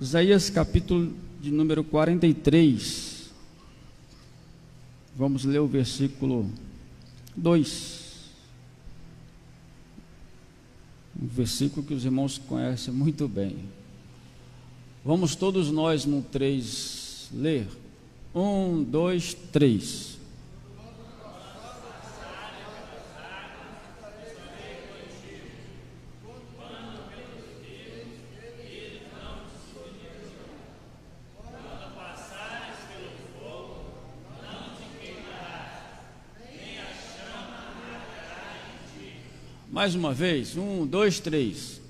Isaías capítulo de número 43, vamos ler o versículo 2, um versículo que os irmãos conhecem muito bem. Vamos todos nós no 3 ler. 1, 2, 3. Mais uma vez, 1, 2, 3.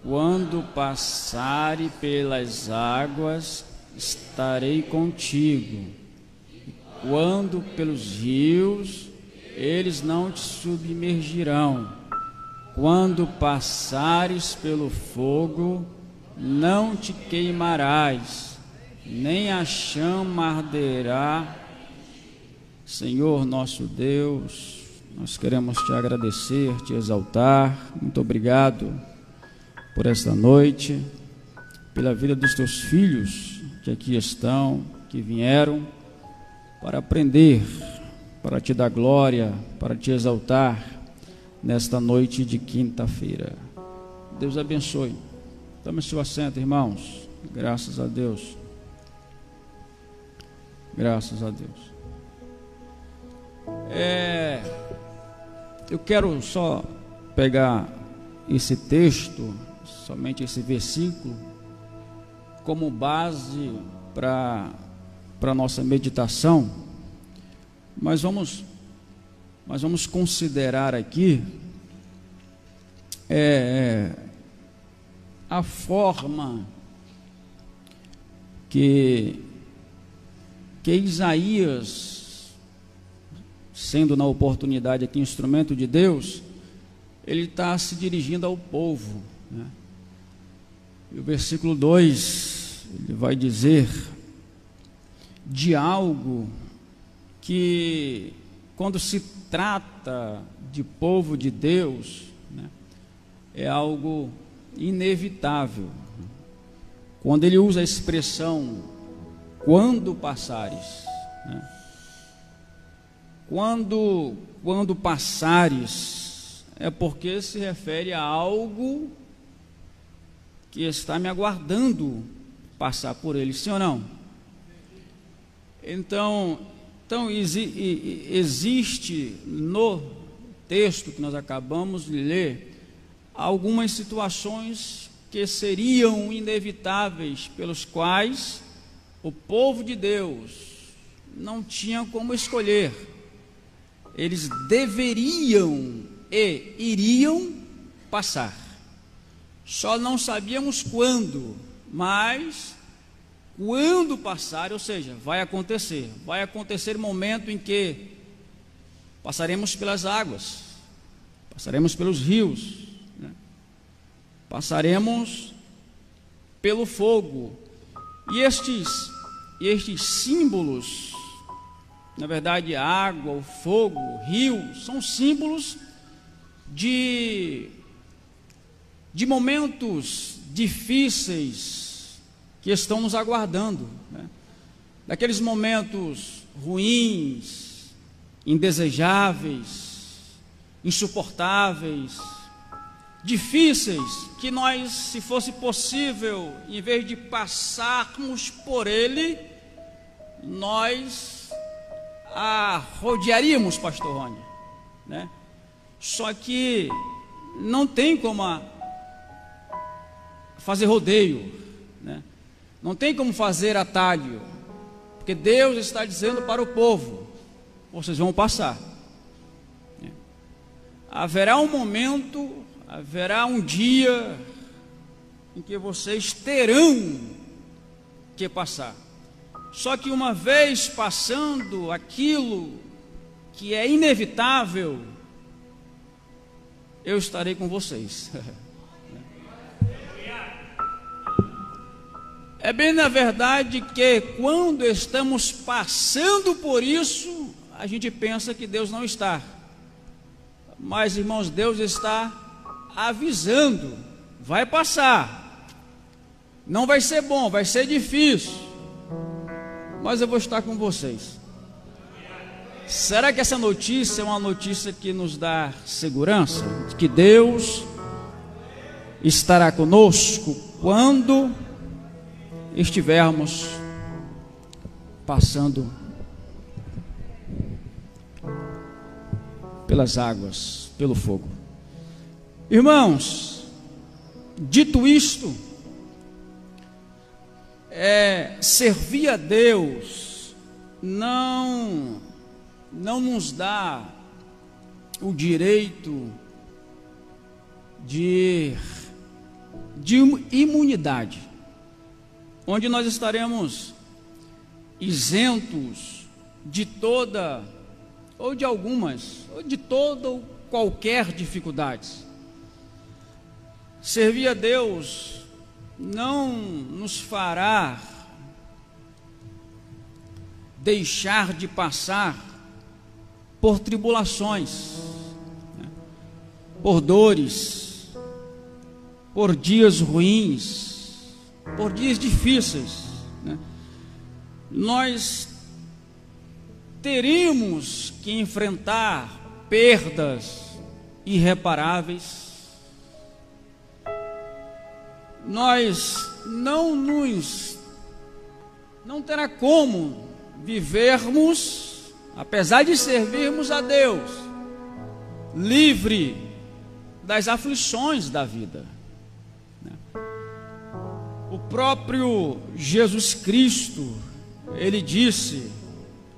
Quando passare pelas águas, estarei contigo. Quando pelos rios, eles não te submergirão. Quando passares pelo fogo, não te queimarás, nem a chama arderá. Senhor nosso Deus, nós queremos te agradecer, te exaltar. Muito obrigado por esta noite, pela vida dos teus filhos que aqui estão, que vieram para aprender, para te dar glória, para te exaltar nesta noite de quinta-feira. Deus abençoe. Tome seu assento, irmãos. Graças a Deus. Graças a Deus. Eu quero só pegar esse texto, somente esse versículo, como base para a nossa meditação, mas vamos considerar aqui a forma que Isaías, sendo na oportunidade aqui instrumento de Deus, ele está se dirigindo ao povo, né? E o versículo 2, ele vai dizer de algo que, quando se trata de povo de Deus, né, é algo inevitável. Quando ele usa a expressão quando passares, né? Quando passares, é porque se refere a algo que está me aguardando passar por ele, sim ou não? Então existe no texto que nós acabamos de ler algumas situações que seriam inevitáveis, pelos quais o povo de Deus não tinha como escolher. Eles deveriam e iriam passar. Só não sabíamos quando, mas quando passar, ou seja, vai acontecer momento em que passaremos pelas águas, passaremos pelos rios, né? Passaremos pelo fogo. E estes símbolos, na verdade, a água, o fogo, o rio, são símbolos de momentos difíceis que estão nos aguardando, né? Daqueles momentos ruins, indesejáveis, insuportáveis, difíceis, que nós, se fosse possível, em vez de passarmos por ele, nós rodearíamos, pastor Rony, né? Só que não tem como fazer rodeio, né? Não tem como fazer atalho, porque Deus está dizendo para o povo: vocês vão passar. Haverá um momento, haverá um dia em que vocês terão que passar. Só que uma vez passando aquilo que é inevitável, eu estarei com vocês. É bem na verdade que quando estamos passando por isso, a gente pensa que Deus não está. Mas, irmãos, Deus está avisando: vai passar. Não vai ser bom, vai ser difícil, mas eu vou estar com vocês. Será que essa notícia é uma notícia que nos dá segurança? De que Deus estará conosco quando estivermos passando pelas águas, pelo fogo. Irmãos, dito isto, servir a Deus não nos dá o direito de imunidade, onde nós estaremos isentos de toda, ou de algumas, ou de toda ou qualquer dificuldade. Servir a Deus não nos fará deixar de passar por tribulações, por dores, por dias ruins, por dias difíceis, né? Nós teríamos que enfrentar perdas irreparáveis. Nós não terá como vivermos, apesar de servirmos a Deus, livre das aflições da vida. O próprio Jesus Cristo, ele disse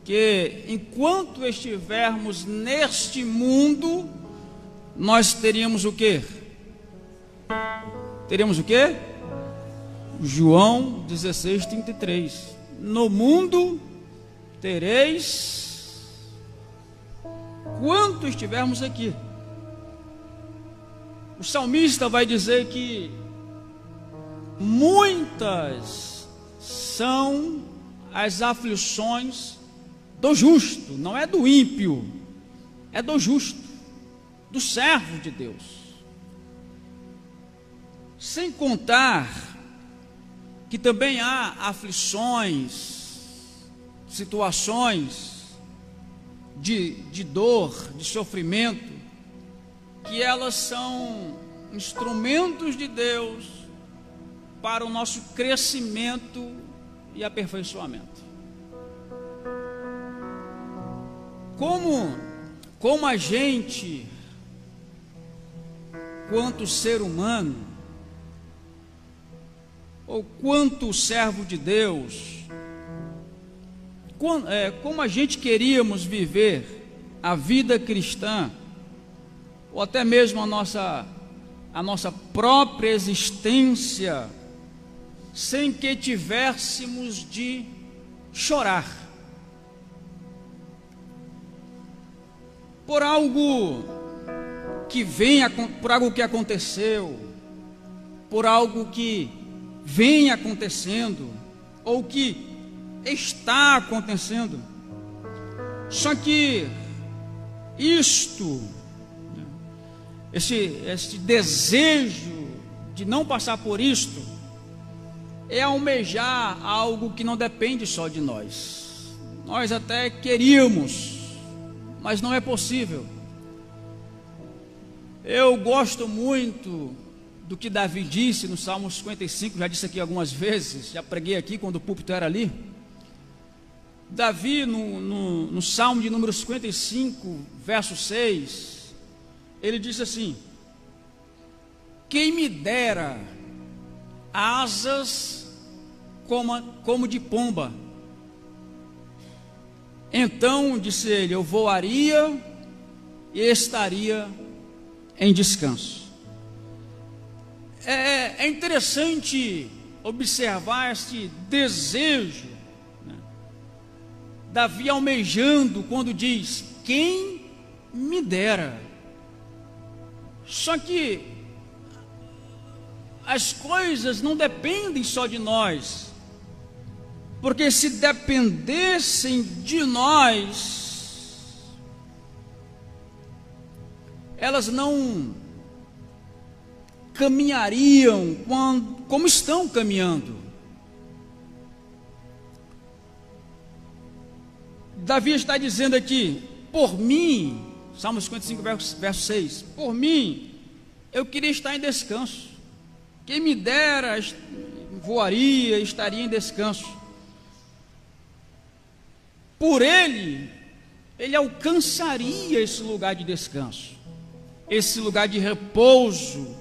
que enquanto estivermos neste mundo, nós teríamos o quê? Teríamos o quê? João 16:33. No mundo tereis, quanto estivermos aqui. O salmista vai dizer que muitas são as aflições do justo, não é do ímpio, é do justo, do servo de Deus. Sem contar que também há aflições, situações de dor, de sofrimento, que elas são instrumentos de Deus para o nosso crescimento e aperfeiçoamento. Como a gente, quanto ser humano, ou quanto servo de Deus, como a gente queríamos viver a vida cristã, ou até mesmo a nossa própria existência, sem que tivéssemos de chorar por algo por algo que aconteceu, por algo que vem acontecendo, ou que está acontecendo. Só que esse desejo de não passar por isto, é almejar algo que não depende só de nós. Nós até queríamos, mas não é possível. Eu gosto muito do que Davi disse no Salmo 55, já disse aqui algumas vezes, já preguei aqui quando o púlpito era ali. Davi, no Salmo de número 55, verso 6, ele disse assim: quem me dera asas como de pomba, então, disse ele, eu voaria e estaria em descanso. É interessante observar este desejo, né? Davi almejando quando diz, quem me dera. Só que as coisas não dependem só de nós, porque se dependessem de nós, elas não caminhariam como estão caminhando. Davi está dizendo aqui: por mim, Salmo 55, verso 6, por mim, eu queria estar em descanso. Quem me dera, voaria, estaria em descanso. Por ele alcançaria esse lugar de descanso, esse lugar de repouso,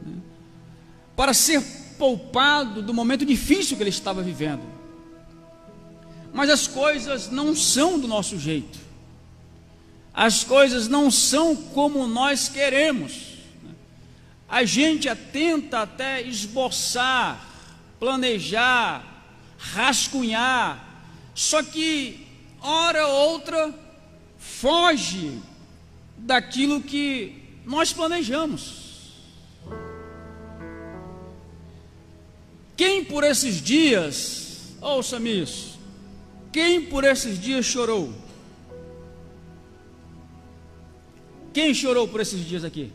né, para ser poupado do momento difícil que ele estava vivendo. Mas as coisas não são do nosso jeito, as coisas não são como nós queremos. A gente tenta até esboçar, planejar, rascunhar, só que hora ou outra foge daquilo que nós planejamos. Quem por esses dias, ouça-me isso, quem por esses dias chorou? Quem chorou por esses dias aqui?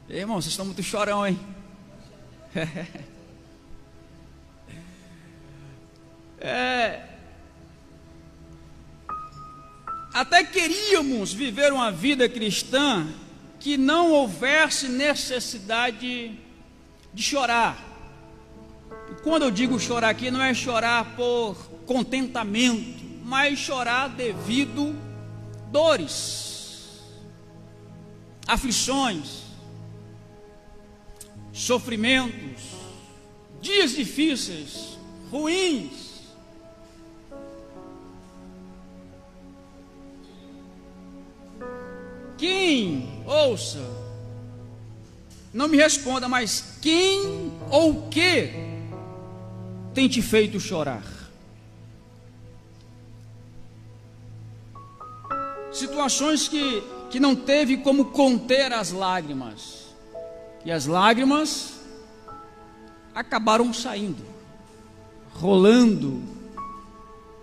Irmão, vocês estão muito chorão, hein? Até queríamos viver uma vida cristã que não houvesse necessidade de chorar. E quando eu digo chorar aqui, não é chorar por contentamento, mas chorar devido dores, aflições, sofrimentos, dias difíceis, ruins. Quem, ouça, não me responda, mas quem ou que tem te feito chorar? Situações que não teve como conter as lágrimas, e as lágrimas acabaram saindo, rolando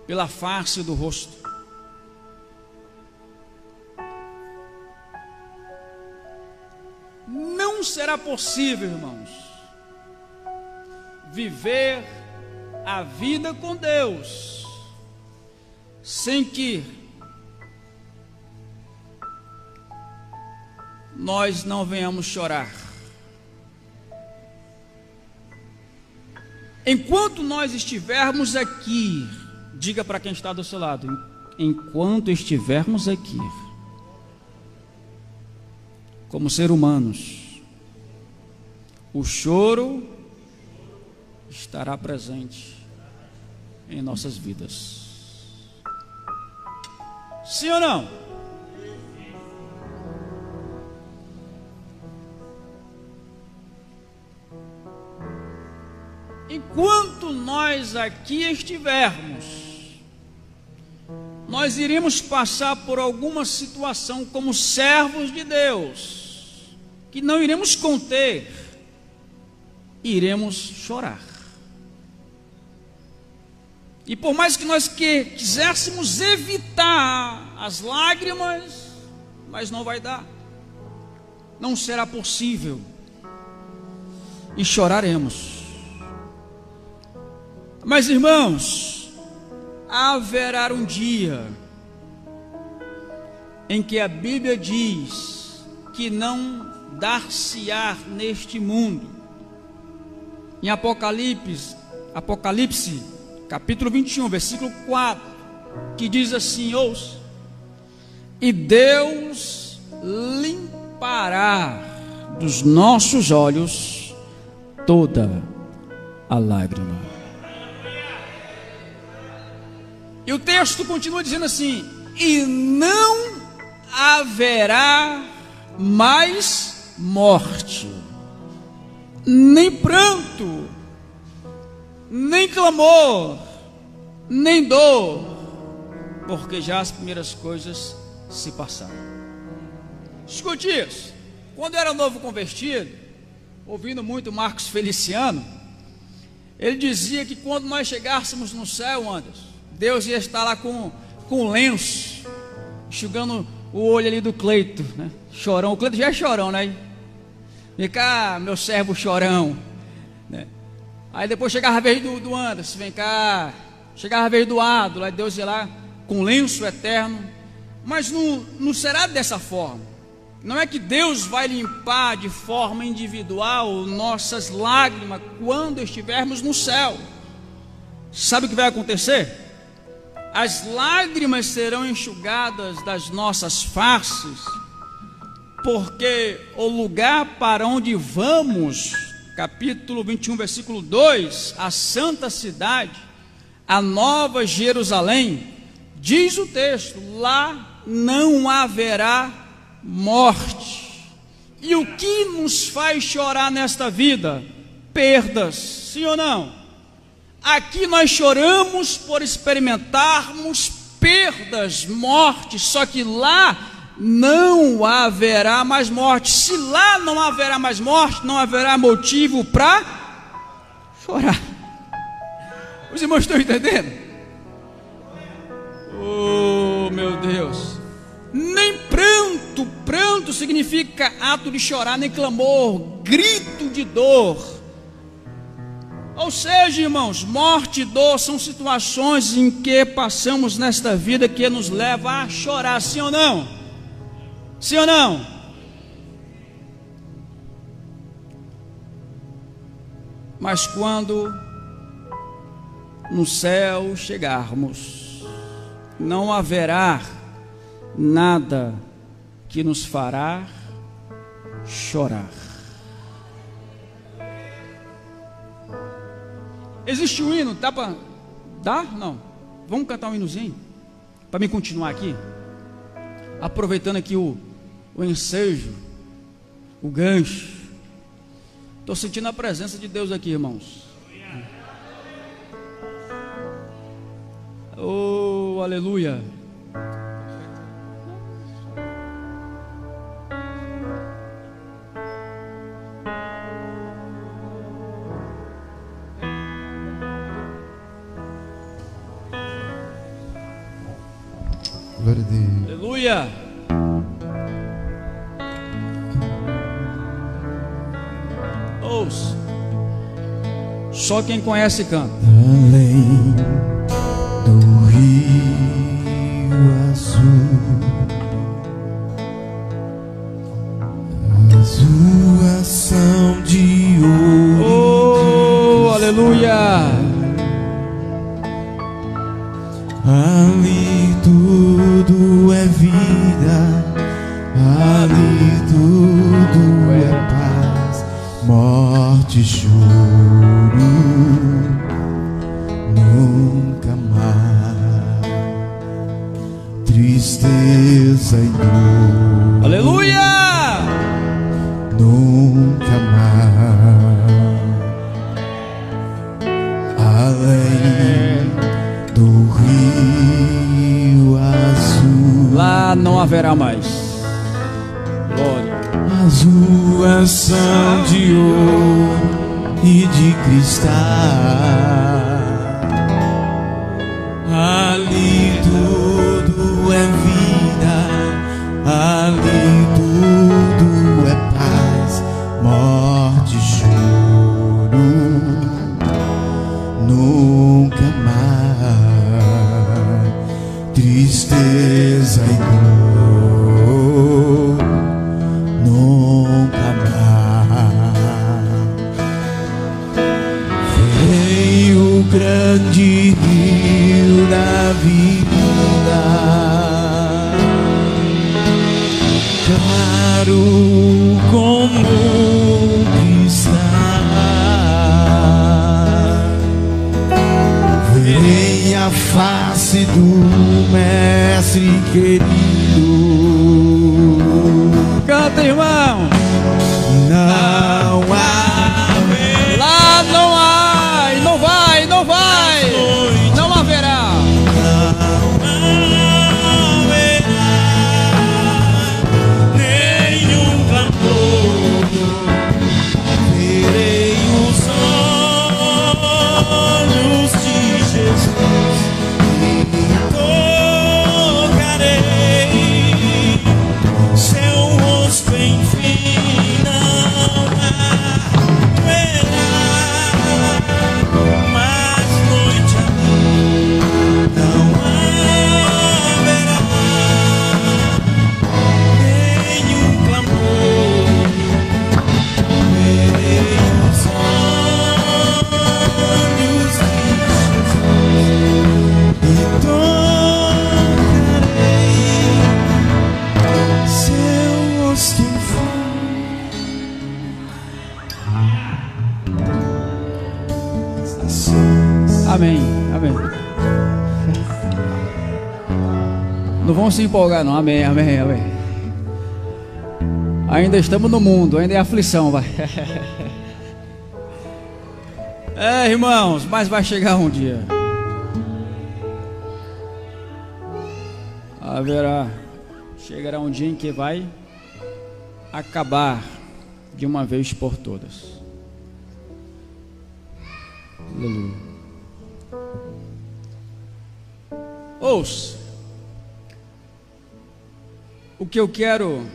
pela face do rosto. Não será possível, irmãos, viver a vida com Deus sem que nós não venhamos chorar. Enquanto nós estivermos aqui, diga para quem está do seu lado: enquanto estivermos aqui, como seres humanos, o choro estará presente em nossas vidas. Sim ou não? Enquanto nós aqui estivermos, nós iremos passar por alguma situação como servos de Deus, que não iremos conter, iremos chorar. E por mais que nós quiséssemos evitar as lágrimas, mas não vai dar, não será possível, e choraremos. Mas, irmãos, haverá um dia em que a Bíblia diz que não dar-se-á neste mundo. Em Apocalipse, capítulo 21, versículo 4, que diz assim, ouça: e Deus limpará dos nossos olhos toda a lágrima. E o texto continua dizendo assim: e não haverá mais morte, nem pranto, nem clamor, nem dor, porque já as primeiras coisas se passaram. Escute isso. Quando eu era novo convertido, ouvindo muito Marcos Feliciano, ele dizia que quando nós chegássemos no céu, Anderson, Deus ia estar lá com um lenço, enxugando o olho ali do Cleito, né? Chorão, o Cleito já é chorão, né? Vem cá, meu servo chorão, né? Aí depois chegava a vez do Anderson, vem cá. Chegava a vez do Ado, aí Deus ia lá com lenço eterno. Mas não será dessa forma. Não é que Deus vai limpar de forma individual nossas lágrimas quando estivermos no céu. Sabe o que vai acontecer? As lágrimas serão enxugadas das nossas faces, porque o lugar para onde vamos, capítulo 21, versículo 2, a santa cidade, a nova Jerusalém, diz o texto, lá não haverá morte. E o que nos faz chorar nesta vida? Perdas, sim ou não? Aqui nós choramos por experimentarmos perdas, morte, só que lá não haverá mais morte. Se lá não haverá mais morte, não haverá motivo para chorar. Os irmãos estão entendendo? Oh, meu Deus. Nem pranto, pranto significa ato de chorar, nem clamor, grito de dor. Ou seja, irmãos, morte e dor são situações em que passamos nesta vida que nos leva a chorar, sim ou não? Sim ou não? Mas quando no céu chegarmos, não haverá nada que nos fará chorar. Existe um hino, dá para dar? Não. Vamos cantar um hinozinho para mim continuar aqui, aproveitando aqui o ensejo, o gancho. Estou sentindo a presença de Deus aqui, irmãos. Oh, aleluia. Glória a Deus. Aleluia. Ouça. Só quem conhece canta. Além do rio azul, azul ação de ouro. Oh, aleluia. Ali tudo é vida, ali tudo é paz, morte e choro, nunca mais, tristeza e dor, Aleluia. nunca mais, além do rio azul, Lá não haverá mais. Glória. azul ação de ouro e de cristal, ali tudo é vida, ali tudo é paz, morte e choro, nunca mais, tristeza e dor, nunca mais. Veio o grande rio da vida, claro como cristal. Verei a face do mestre querido. Canta, irmão. Não há Lá não há, e não vai, não vai. Não haverá. nenhum clamor. Verei os olhos de Jesus e tocarei Amém, amém. Não vão se empolgar não, amém, amém, amém. Ainda estamos no mundo, ainda é aflição, vai. É, irmãos, mas vai chegar um dia. Chegará um dia em que vai acabar de uma vez por todas. Aleluia. Ouça, o que eu quero,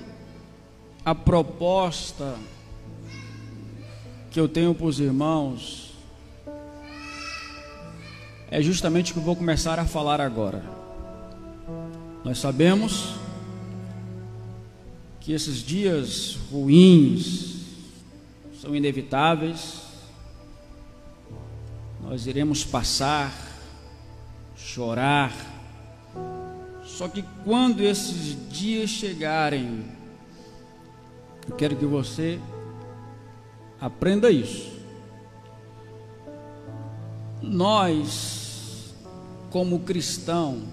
a proposta que eu tenho para os irmãos é justamente o que eu vou começar a falar agora. Nós sabemos que esses dias ruins são inevitáveis, nós iremos passar, chorar, só que quando esses dias chegarem, eu quero que você aprenda isso. Nós, como cristãos,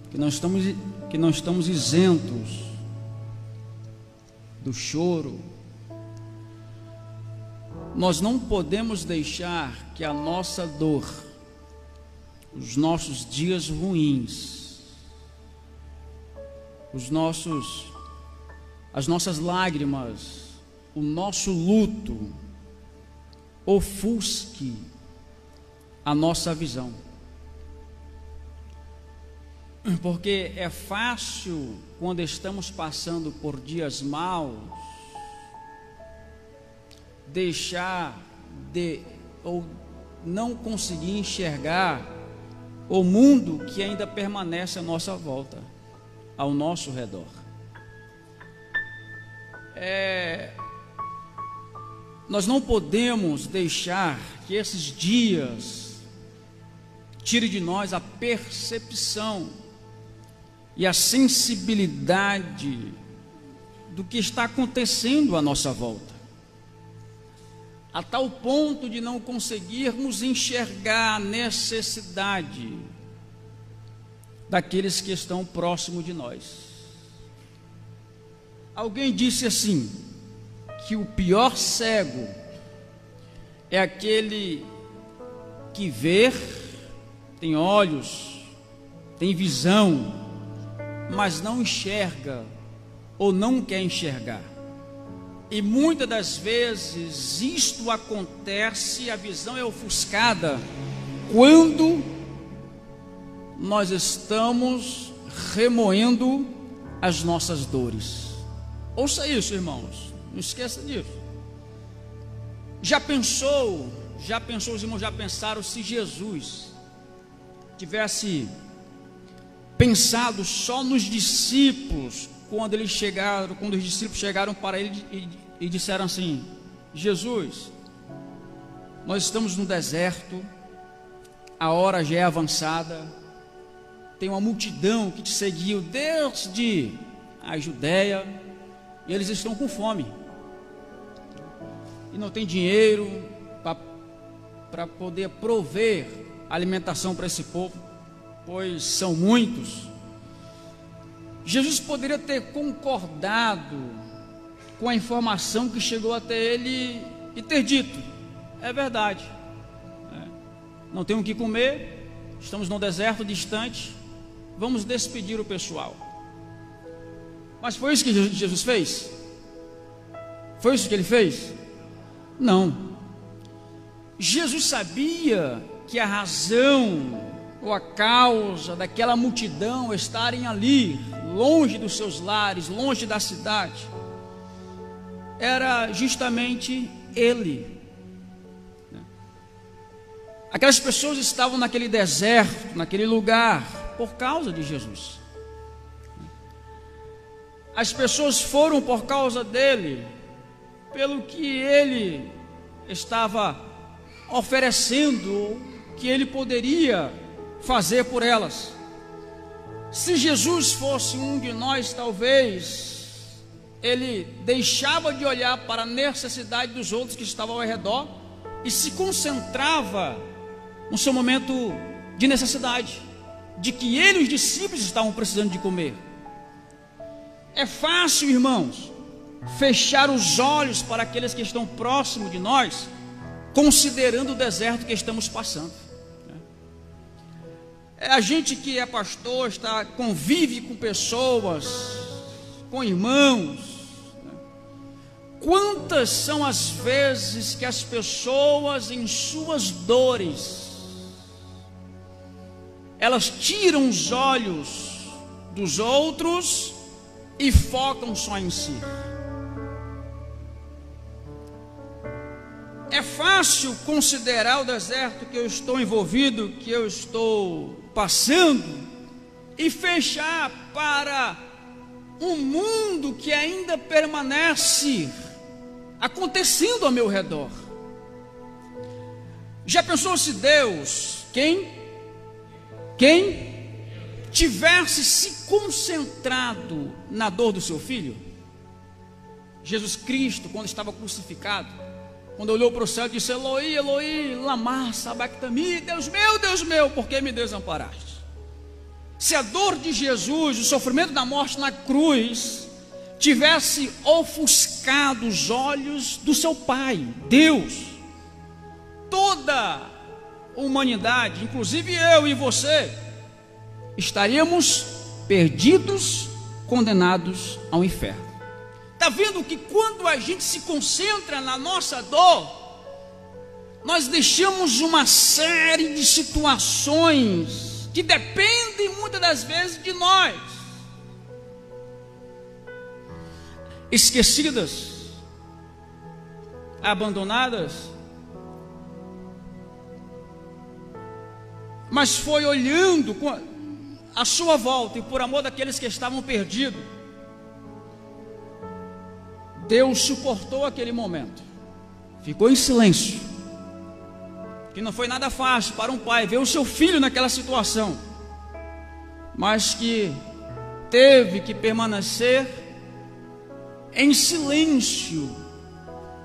que não estamos isentos do choro, nós não podemos deixar que a nossa dor, os nossos dias ruins, as nossas lágrimas, o nosso luto ofusque a nossa visão. Porque é fácil, quando estamos passando por dias maus, deixar de ou não conseguir enxergar o mundo que ainda permanece à nossa volta, ao nosso redor. Nós não podemos deixar que esses dias tire de nós a percepção e a sensibilidade do que está acontecendo à nossa volta, a tal ponto de não conseguirmos enxergar a necessidade daqueles que estão próximo de nós. Alguém disse assim, que o pior cego é aquele que vê, tem olhos, tem visão, mas não enxerga ou não quer enxergar. E muitas das vezes isto acontece, a visão é ofuscada quando nós estamos remoendo as nossas dores. Ouça isso, irmãos, não esqueça disso. Já pensou, os irmãos já pensaram, se Jesus tivesse pensado só nos discípulos, quando os discípulos chegaram para ele e disseram assim: Jesus, nós estamos no deserto, a hora já é avançada, tem uma multidão que te seguiu desde a Judéia, e eles estão com fome, e não tem dinheiro para poder prover alimentação para esse povo, pois são muitos. Jesus poderia ter concordado com a informação que chegou até ele e ter dito: é verdade, não tenho o que comer, estamos num deserto distante, vamos despedir o pessoal. Mas foi isso que Jesus fez? Foi isso que ele fez? Não. Jesus sabia que a razão ou a causa daquela multidão estarem ali, longe dos seus lares, longe da cidade, era justamente ele. Aquelas pessoas estavam naquele deserto, naquele lugar, por causa de Jesus. As pessoas foram por causa dele, pelo que ele estava oferecendo, que ele poderia fazer por elas. Se Jesus fosse um de nós, talvez ele deixava de olhar para a necessidade dos outros que estavam ao redor e se concentrava no seu momento de necessidade, de que ele e os discípulos estavam precisando de comer. É fácil, irmãos, fechar os olhos para aqueles que estão próximos de nós, considerando o deserto que estamos passando. É a gente que é pastor, convive com pessoas, com irmãos. Quantas são as vezes que as pessoas, em suas dores, elas tiram os olhos dos outros e focam só em si. É fácil considerar o deserto que eu estou envolvido, que eu estou passando, e fechar para um mundo que ainda permanece acontecendo ao meu redor. Já pensou se Deus, quem tivesse se concentrado na dor do seu filho? Jesus Cristo, quando estava crucificado, quando olhou para o céu, disse: Eloi, Eloi, lama sabactani, Deus meu, por que me desamparaste? Se a dor de Jesus, o sofrimento da morte na cruz, tivesse ofuscado os olhos do seu Pai, Deus, toda a humanidade, inclusive eu e você, estaríamos perdidos, condenados ao inferno. Está vendo que quando a gente se concentra na nossa dor, nós deixamos uma série de situações que dependem muitas das vezes de nós, esquecidas, abandonadas, mas foi olhando à sua volta e por amor daqueles que estavam perdidos, Deus suportou aquele momento, ficou em silêncio, que não foi nada fácil para um pai ver o seu filho naquela situação, mas que teve que permanecer em silêncio,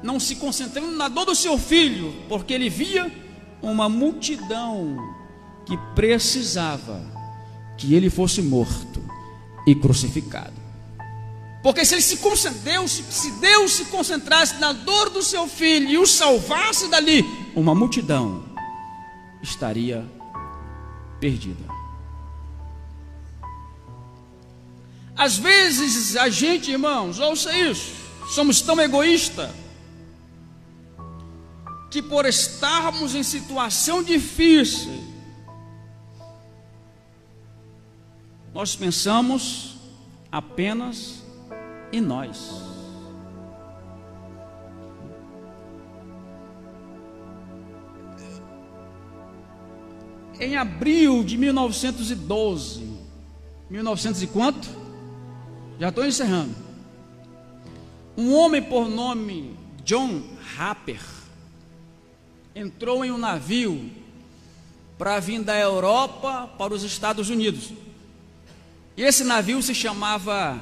não se concentrando na dor do seu filho, porque ele via uma multidão que precisava que ele fosse morto e crucificado. Porque se Deus se concentrasse na dor do seu filho e o salvasse dali, uma multidão estaria perdida. Às vezes a gente, irmãos, ouça isso, somos tão egoístas que por estarmos em situação difícil, nós pensamos apenas em nós. Em abril de 1912, 1900 e quanto? Já estou encerrando. Um homem por nome John Harper entrou em um navio para vir da Europa para os Estados Unidos. E esse navio se chamava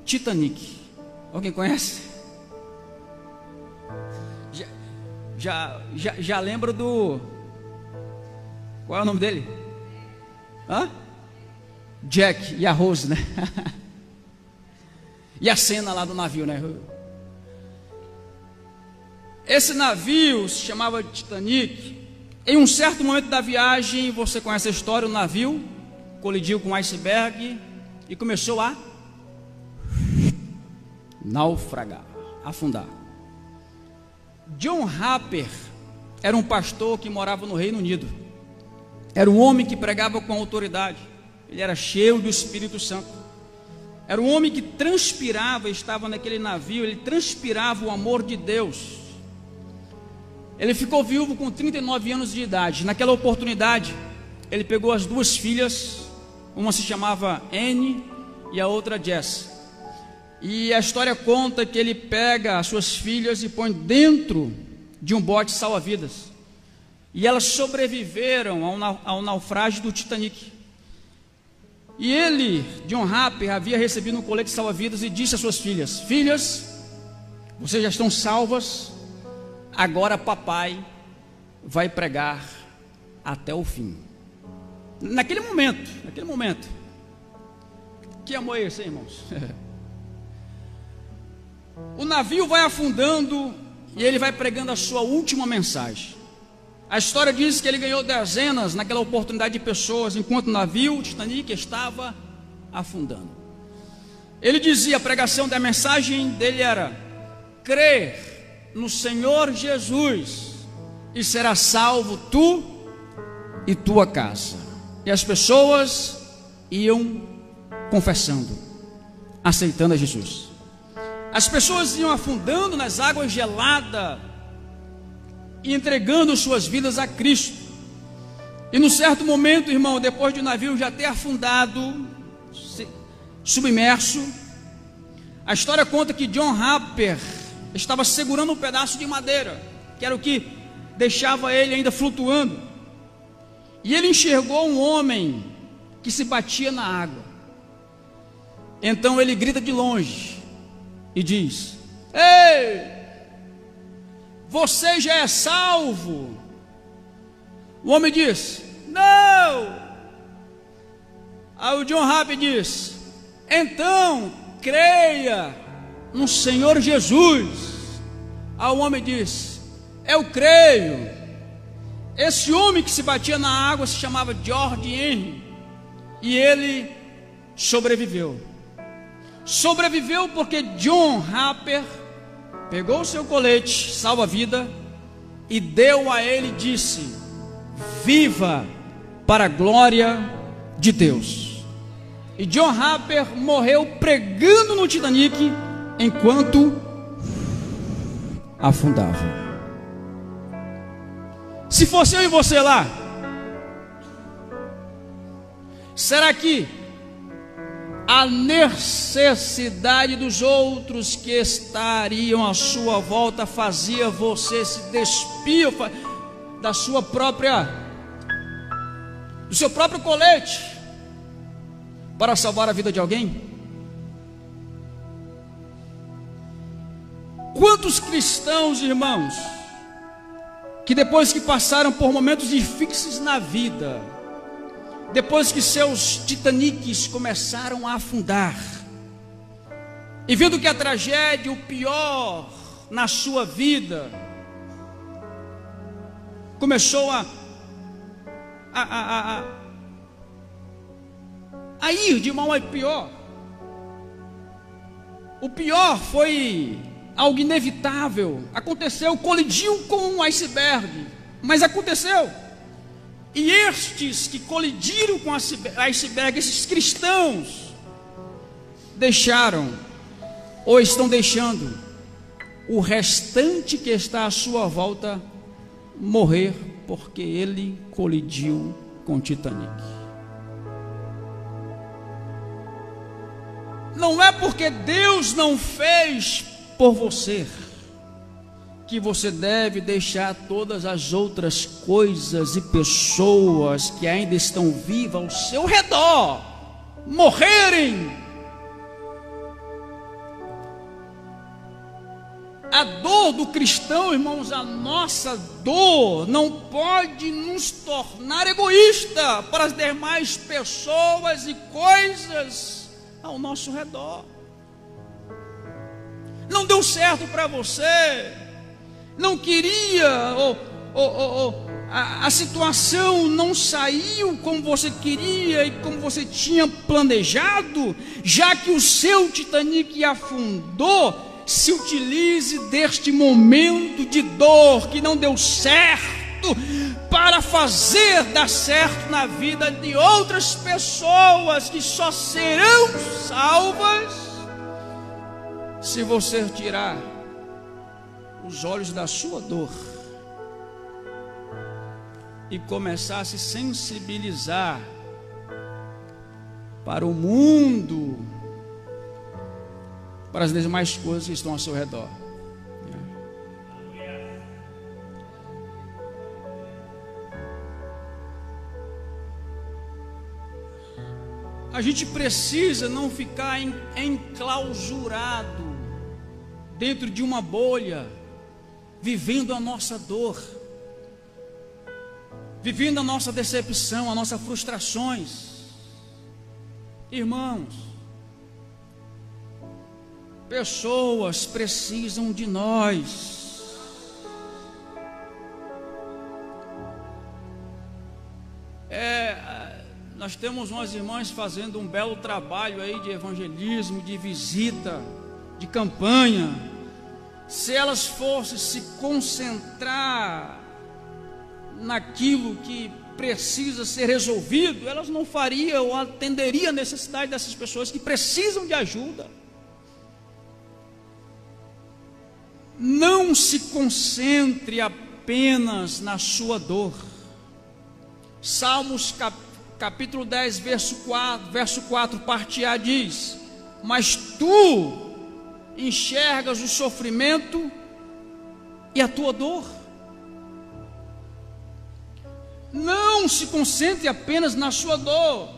Titanic. Alguém conhece? Já lembra do... Qual é o nome dele? Hã? Jack e a Rose, né? E a cena lá do navio, né? Esse navio se chamava Titanic. Em um certo momento da viagem, você conhece a história, o navio colidiu com um iceberg e começou a naufragar, afundar. John Harper era um pastor que morava no Reino Unido. Era um homem que pregava com autoridade. Ele era cheio do Espírito Santo. Era um homem que transpirava, estava naquele navio, ele transpirava o amor de Deus. Ele ficou viúvo com 39 anos de idade. Naquela oportunidade, ele pegou as duas filhas, uma se chamava Anne e a outra Jess. E a história conta que ele pega as suas filhas e põe dentro de um bote salva-vidas. E elas sobreviveram ao naufrágio do Titanic. E ele, John Harper, havia recebido um colete salva-vidas e disse às suas filhas: filhas, vocês já estão salvas, agora papai vai pregar até o fim. Naquele momento, que amor é esse, irmãos? O navio vai afundando e ele vai pregando a sua última mensagem. A história diz que ele ganhou dezenas naquela oportunidade de pessoas, enquanto o navio, o Titanic, estava afundando. Ele dizia, a pregação da mensagem dele era: crer no Senhor Jesus e será salvo tu e tua casa. E as pessoas iam confessando, aceitando a Jesus. As pessoas iam afundando nas águas geladas e entregando suas vidas a Cristo. E num certo momento, irmão, depois de o navio já ter afundado, submerso, a história conta que John Harper estava segurando um pedaço de madeira, que era o que deixava ele ainda flutuando, e ele enxergou um homem que se batia na água. Então ele grita de longe e diz: ei, você já é salvo? O homem diz: não. Aí o John Harper diz: então creia no Senhor Jesus. Aí o homem diz: eu creio. Esse homem que se batia na água se chamava George Henry, e ele sobreviveu. Sobreviveu porque John Harper pegou o seu colete salva-vida e deu a ele e disse: viva para a glória de Deus. E John Harper morreu pregando no Titanic enquanto afundava. Se fosse eu e você lá, será que a necessidade dos outros que estariam à sua volta fazia você se despir do seu próprio colete para salvar a vida de alguém? Quantos cristãos, irmãos, que depois que passaram por momentos difíceis na vida, depois que seus Titanics começaram a afundar, e vendo que a tragédia, o pior na sua vida, começou a ir de mal a pior. O pior foi algo inevitável. Aconteceu, colidiu com um iceberg, mas aconteceu. E estes que colidiram com o iceberg, esses cristãos, deixaram, ou estão deixando, o restante que está à sua volta morrer, porque ele colidiu com o Titanic. Não é porque Deus não fez por você que você deve deixar todas as outras coisas e pessoas que ainda estão vivas ao seu redor morrerem. A dor do cristão, irmãos, a nossa dor não pode nos tornar egoísta para as demais pessoas e coisas ao nosso redor. Não deu certo para você, não queria, a situação não saiu como você queria e como você tinha planejado, já que o seu Titanic afundou. Se utilize deste momento de dor que não deu certo para fazer dar certo na vida de outras pessoas que só serão salvas se você tirar os olhos da sua dor e começar a se sensibilizar para o mundo, para as demais coisas que estão ao seu redor. A A gente precisa não ficar enclausurado dentro de uma bolha, vivendo a nossa dor, vivendo a nossa decepção, as nossas frustrações. Irmãos, pessoas precisam de nós. Nós temos umas irmãs fazendo um belo trabalho aí de evangelismo, de visita, de campanha. Se elas fossem se concentrar naquilo que precisa ser resolvido, elas não fariam ou atenderiam a necessidade dessas pessoas que precisam de ajuda. Não se concentre apenas na sua dor. Salmos capítulo 10, verso 4, parte A diz: mas tu enxergas o sofrimento e a tua dor. Não se concentre apenas na sua dor.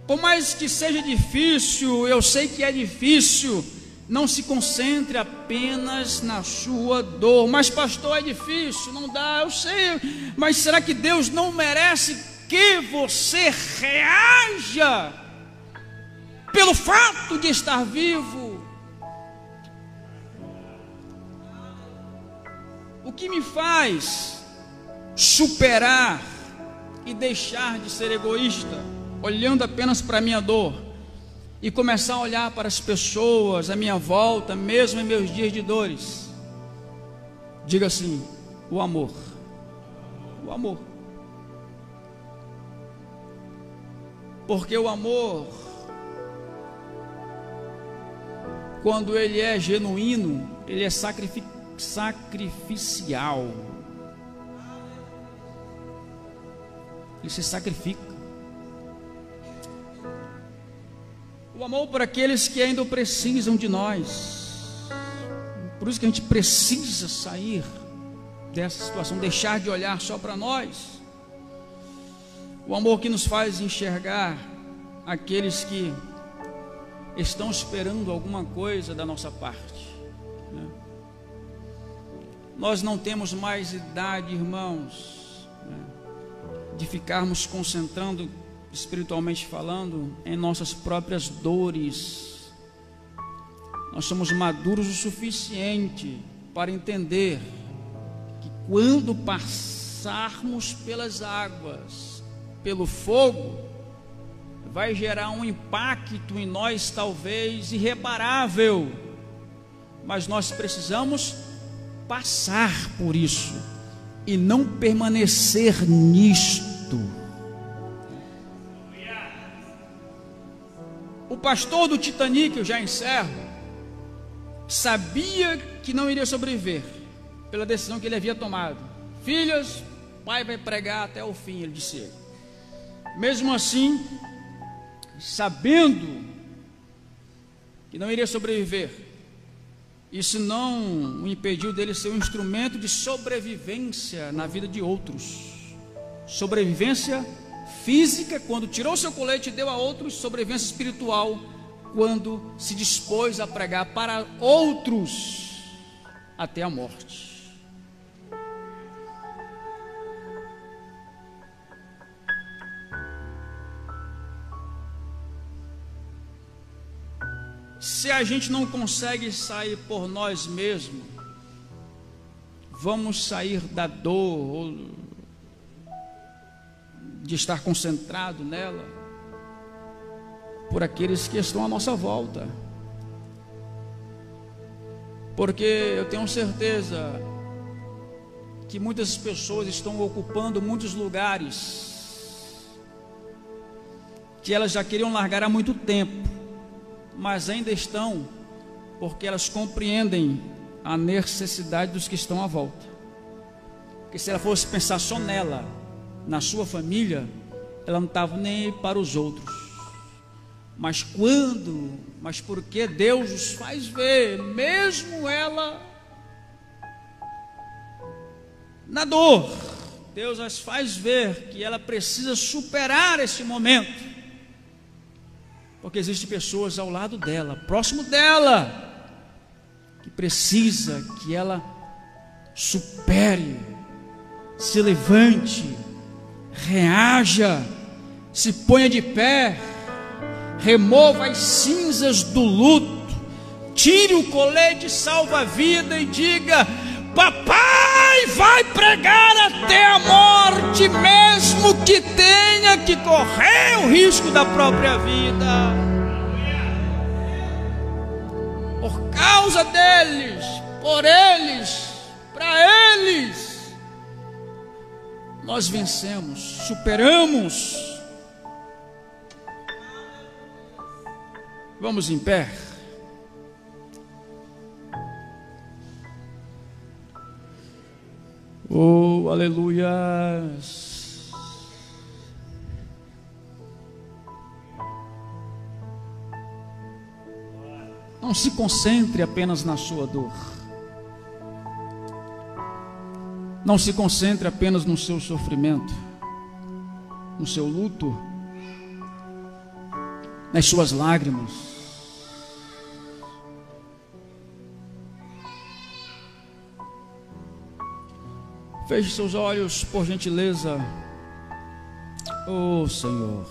Por mais que seja difícil, eu sei que é difícil, não se concentre apenas na sua dor. Mas pastor, é difícil, não dá, eu sei, mas será que Deus não merece que você reaja pelo fato de estar vivo? O que me faz superar e deixar de ser egoísta, olhando apenas para a minha dor, e começar a olhar para as pessoas à minha volta, mesmo em meus dias de dores? Diga assim: o amor. O amor. Porque o amor, quando ele é genuíno, ele é sacrificial. Ele se sacrifica. O amor por aqueles que ainda precisam de nós. Por isso que a gente precisa sair dessa situação, deixar de olhar só para nós. O amor que nos faz enxergar aqueles que estão esperando alguma coisa da nossa parte, né? Nós não temos mais idade, irmãos, né, de ficarmos concentrando, espiritualmente falando, em nossas próprias dores. Nós somos maduros o suficiente para entender que quando passarmos pelas águas, pelo fogo, vai gerar um impacto em nós, talvez irreparável, mas nós precisamos passar por isso e não permanecer nisto. O pastor do Titanic, eu já encerro, sabia que não iria sobreviver pela decisão que ele havia tomado. Filhas, pai vai pregar até o fim, ele disse. Mesmo assim, sabendo que não iria sobreviver, isso não o impediu dele ser um instrumento de sobrevivência na vida de outros. Sobrevivência física, quando tirou seu colete e deu a outros; sobrevivência espiritual, quando se dispôs a pregar para outros até a morte. Se a gente não consegue sair por nós mesmos, vamos sair da dor, ou de estar concentrado nela, por aqueles que estão à nossa volta. Porque eu tenho certeza que muitas pessoas estão ocupando muitos lugares que elas já queriam largar há muito tempo, mas ainda estão, porque elas compreendem a necessidade dos que estão à volta. Porque se ela fosse pensar só nela, na sua família, ela não estava nem aí para os outros. Mas porque Deus os faz ver, mesmo ela na dor, Deus as faz ver que ela precisa superar esse momento. Porque existem pessoas ao lado dela, próximo dela, que precisa que ela supere, se levante, reaja, se ponha de pé, remova as cinzas do luto, tire o colete salva-vida e diga: papai vai pregar até a morte, mesmo que tenha que correr o risco da própria vida. Por causa deles, por eles, para eles, nós vencemos, superamos. Vamos em pé. Oh, aleluias. Não se concentre apenas na sua dor. Não se concentre apenas no seu sofrimento, no seu luto, nas suas lágrimas. Feche seus olhos, por gentileza. Oh Senhor,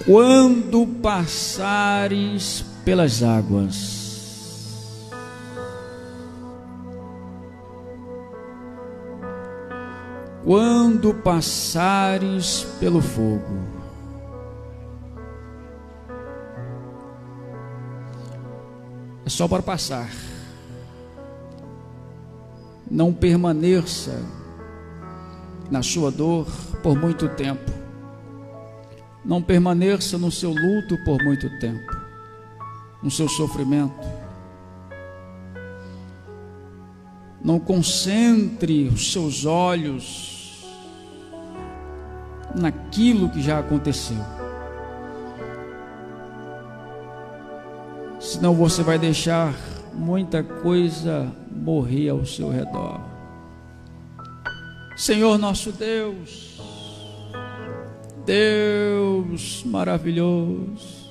quando passares pelas águas, quando passares pelo fogo, é só para passar. Não permaneça na sua dor por muito tempo. Não permaneça no seu luto por muito tempo, no seu sofrimento. Não concentre os seus olhos naquilo que já aconteceu. Senão você vai deixar muita coisa morrer ao seu redor. Senhor nosso Deus, Deus maravilhoso,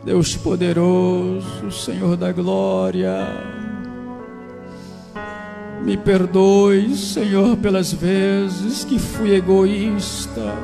Deus poderoso, Senhor da glória, me perdoe, Senhor, pelas vezes que fui egoísta,